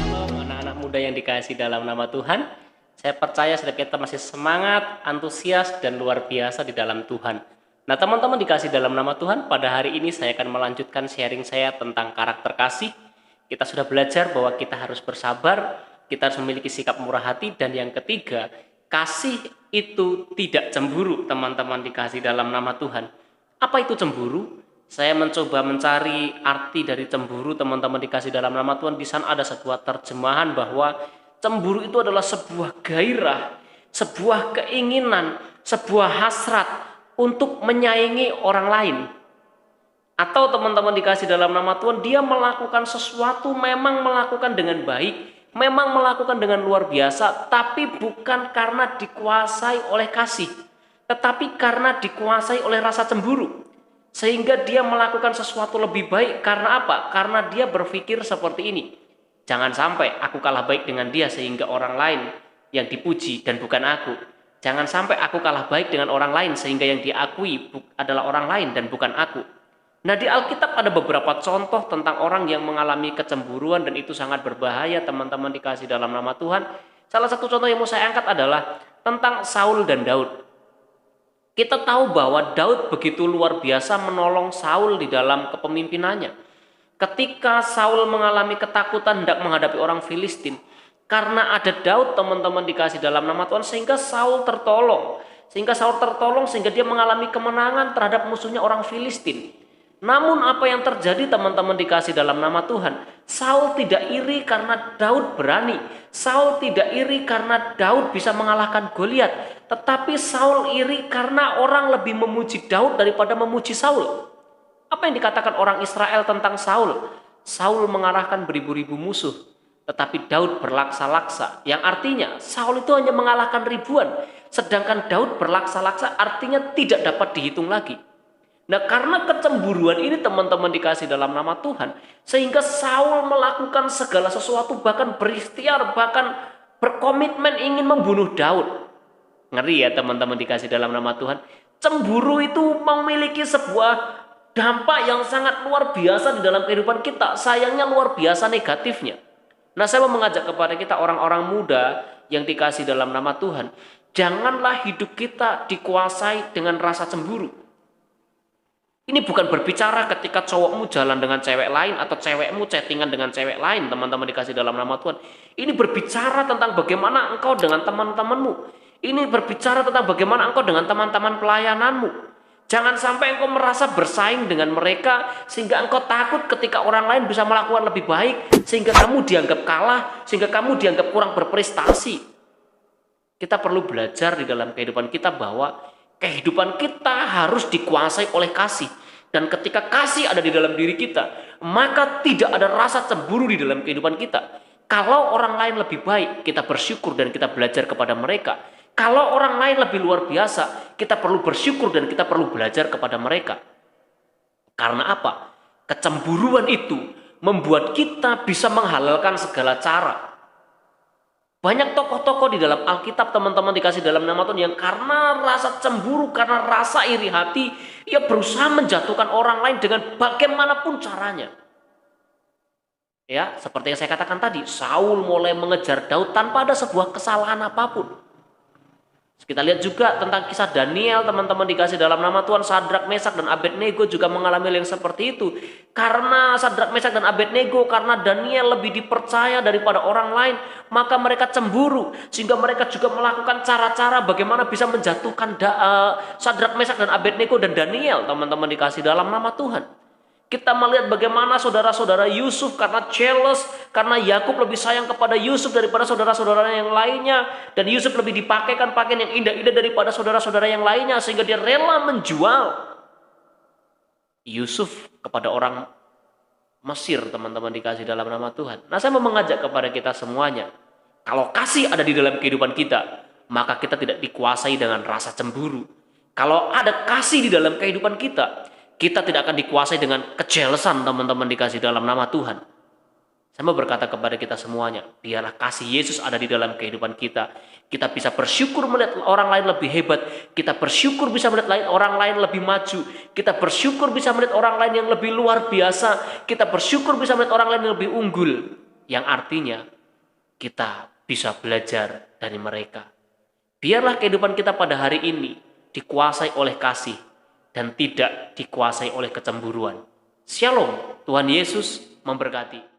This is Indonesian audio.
Halo anak-anak muda yang dikasihi dalam nama Tuhan. Saya percaya setiap kita masih semangat, antusias, dan luar biasa di dalam Tuhan. Nah teman-teman dikasihi dalam nama Tuhan, pada hari ini saya akan melanjutkan sharing saya tentang karakter kasih. Kita sudah belajar bahwa kita harus bersabar, kita harus memiliki sikap murah hati, dan yang ketiga, kasih itu tidak cemburu, teman-teman dikasihi dalam nama Tuhan. Apa itu cemburu? Saya mencoba mencari arti dari cemburu, teman-teman dikasih dalam nama Tuhan. Di sana ada sebuah terjemahan bahwa cemburu itu adalah sebuah gairah, sebuah keinginan, sebuah hasrat untuk menyaingi orang lain. Atau teman-teman dikasih dalam nama Tuhan, dia melakukan sesuatu, memang melakukan dengan baik, memang melakukan dengan luar biasa, tapi bukan karena dikuasai oleh kasih, tetapi karena dikuasai oleh rasa cemburu. Sehingga dia melakukan sesuatu lebih baik. Karena apa? Karena dia berpikir seperti ini. Jangan sampai aku kalah baik dengan dia sehingga orang lain yang dipuji dan bukan aku. Jangan sampai aku kalah baik dengan orang lain sehingga yang diakui adalah orang lain dan bukan aku. Nah di Alkitab ada beberapa contoh tentang orang yang mengalami kecemburuan dan itu sangat berbahaya, teman-teman dikasih dalam nama Tuhan. Salah satu contoh yang mau saya angkat adalah tentang Saul dan Daud. Kita tahu bahwa Daud begitu luar biasa menolong Saul di dalam kepemimpinannya. Ketika Saul mengalami ketakutan hendak menghadapi orang Filistin, karena ada Daud, teman-teman dikasih dalam nama Tuhan, sehingga Saul tertolong. Sehingga dia mengalami kemenangan terhadap musuhnya orang Filistin. Namun apa yang terjadi, teman-teman dikasih dalam nama Tuhan? Saul tidak iri karena Daud berani. Saul tidak iri karena Daud bisa mengalahkan Goliat. Tetapi Saul iri karena orang lebih memuji Daud daripada memuji Saul. Apa yang dikatakan orang Israel tentang Saul? Saul mengalahkan beribu-ribu musuh, tetapi Daud berlaksa-laksa. Yang artinya Saul itu hanya mengalahkan ribuan, sedangkan Daud berlaksa-laksa artinya tidak dapat dihitung lagi. Nah karena kecemburuan ini, teman-teman dikasih dalam nama Tuhan, sehingga Saul melakukan segala sesuatu, bahkan berikhtiar, bahkan berkomitmen ingin membunuh Daud. Ngeri ya teman-teman dikasih dalam nama Tuhan. Cemburu itu memiliki sebuah dampak yang sangat luar biasa di dalam kehidupan kita. Sayangnya luar biasa negatifnya. Nah saya mau mengajak kepada kita orang-orang muda yang dikasih dalam nama Tuhan, janganlah hidup kita dikuasai dengan rasa cemburu. Ini bukan berbicara ketika cowokmu jalan dengan cewek lain atau cewekmu chattingan dengan cewek lain, teman-teman dikasih dalam nama Tuhan. Ini berbicara tentang bagaimana engkau dengan teman-temanmu. Ini berbicara tentang bagaimana engkau dengan teman-teman pelayananmu. Jangan sampai engkau merasa bersaing dengan mereka sehingga engkau takut ketika orang lain bisa melakukan lebih baik, sehingga kamu dianggap kalah, sehingga kamu dianggap kurang berprestasi. Kita perlu belajar di dalam kehidupan kita bahwa kehidupan kita harus dikuasai oleh kasih. Dan ketika kasih ada di dalam diri kita, maka tidak ada rasa cemburu di dalam kehidupan kita. Kalau orang lain lebih baik, kita bersyukur dan kita belajar kepada mereka. Kalau orang lain lebih luar biasa, kita perlu bersyukur dan kita perlu belajar kepada mereka. Karena apa? Kecemburuan itu membuat kita bisa menghalalkan segala cara. Banyak tokoh-tokoh di dalam Alkitab, teman-teman dikasih dalam nama Tuhan, yang karena rasa cemburu, karena rasa iri hati, ia berusaha menjatuhkan orang lain dengan bagaimanapun caranya. Ya, seperti yang saya katakan tadi, Saul mulai mengejar Daud tanpa ada sebuah kesalahan apapun. Kita lihat juga tentang kisah Daniel, teman-teman dikasih dalam nama Tuhan. Sadrak, Mesak, dan Abednego juga mengalami hal yang seperti itu. Karena Sadrak, Mesak, dan Abednego, karena Daniel lebih dipercaya daripada orang lain, maka mereka cemburu. Sehingga mereka juga melakukan cara-cara bagaimana bisa menjatuhkan Sadrak, Mesak, dan Abednego dan Daniel, teman-teman dikasih dalam nama Tuhan. Kita melihat bagaimana saudara-saudara Yusuf karena jealous, karena Yakub lebih sayang kepada Yusuf daripada saudara-saudaranya yang lainnya, dan Yusuf lebih dipakaikan pakaian yang indah-indah daripada saudara-saudara yang lainnya, sehingga dia rela menjual Yusuf kepada orang Mesir, teman-teman dikasih dalam nama Tuhan. Nah saya mau mengajak kepada kita semuanya, kalau kasih ada di dalam kehidupan kita, maka kita tidak dikuasai dengan rasa cemburu. Kalau ada kasih di dalam kehidupan kita tidak akan dikuasai dengan kejelesan, teman-teman dikasih dalam nama Tuhan. Saya mau berkata kepada kita semuanya, biarlah kasih Yesus ada di dalam kehidupan kita. Kita bisa bersyukur melihat orang lain lebih hebat. Kita bersyukur bisa melihat orang lain lebih maju. Kita bersyukur bisa melihat orang lain yang lebih luar biasa. Kita bersyukur bisa melihat orang lain yang lebih unggul. Yang artinya kita bisa belajar dari mereka. Biarlah kehidupan kita pada hari ini dikuasai oleh kasih dan tidak dikuasai oleh kecemburuan. Shalom, Tuhan Yesus memberkati.